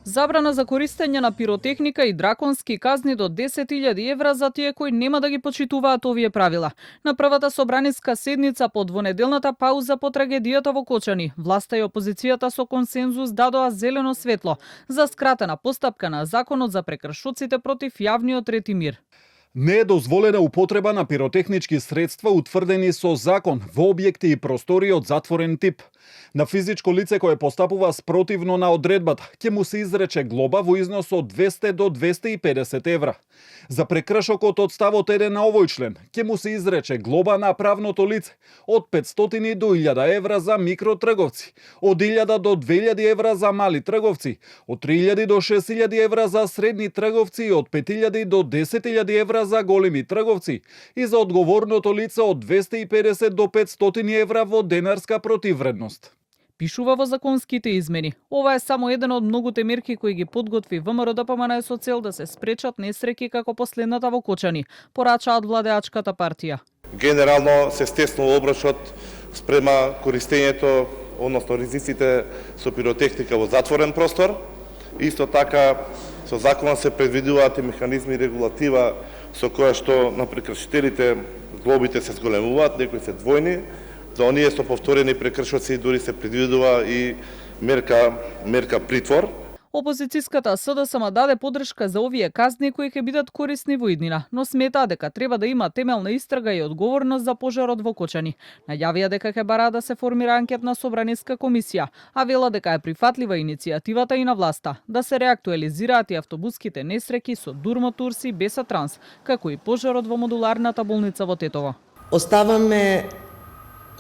Забрана за користење на пиротехника и драконски казни до 10.000 евра за тие кои нема да ги почитуваат овие правила. На првата собраниска седница по двонеделната пауза по трагедијата во Кочани, власта и опозицијата со консензус дадоа зелено светло за скратена постапка на законот за прекршоците против јавниот ред и мир. Не е дозволена употреба на пиротехнички средства утврдени со закон во објекти и простори од затворен тип. На физичко лице кое постапува спротивно на одредбата, ќе му се изрече глоба во износ од 200 до 250 евра. За прекршокот од ставот 1 на овој член, ќе му се изрече глоба на правното лице од 500 до 1000 евра за микротрговци, од 1000 до 2000 евра за мали трговци, од 3000 до 6000 евра за средни трговци и од 5000 до 10000 евра за големи трговци и за одговорното лице од 250 до 500 евра во денарска противвредност. Пишува во законските измени. Ова е само еден од многуте мерки кои ги подготви ВМРО-ДПМНЕ со цел да се спречат несреќи како последната во Кочани, порачаат владеачката партија. Генерално се стеснува обршот спрема користењето, односно ризиците со пиротехника во затворен простор. Исто така со законот се предвидуваат и механизми и регулатива со која што на прекршителите глобите се зголемуваат, некои се двојни. За оние со повторени прекршоци дури се предвидува и мерка притвор. Опозицијската СДСМ даде поддршка за овие казни кои ќе бидат корисни во иднина, но сметаа дека треба да има темелна истрага и одговорност за пожарот во Кочани. Најавија дека ќе бараат да се формира анкетна собраниска комисија, а вела дека е прифатлива иницијативата и на власта да се реактуализираат и автобуските несреќи со Дурмотурси, Беса Транс, како и пожарот во модуларната болница во Тетово. Оставаме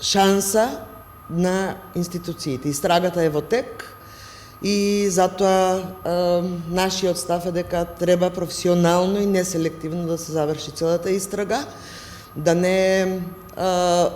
шанса на институциите. Истрагата е во тек и затоа нашиот став е дека треба професионално и неселективно да се заврши целата истрага, да не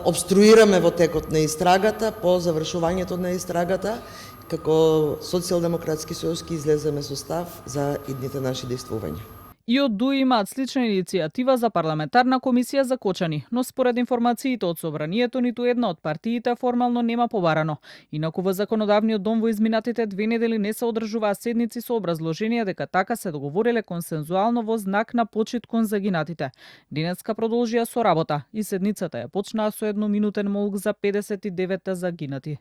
обструираме во текот на истрагата, по завршувањето на истрагата, како Социјалдемократски сојуз ќе излеземе со став за идните наши действувања. И од ДУ имаат слична иницијатива за парламентарна комисија за Кочани, но според информациите од собранието ниту една од партиите формално нема побарано. Инаку во законодавниот дом во изминатите 2 недели не се одржуваа седници со образложение дека така се договориле консензуално во знак на почит кон загинатите. Денеска продолжија со работа и седницата ја почнаа со едноминутен молк за 59 загинати.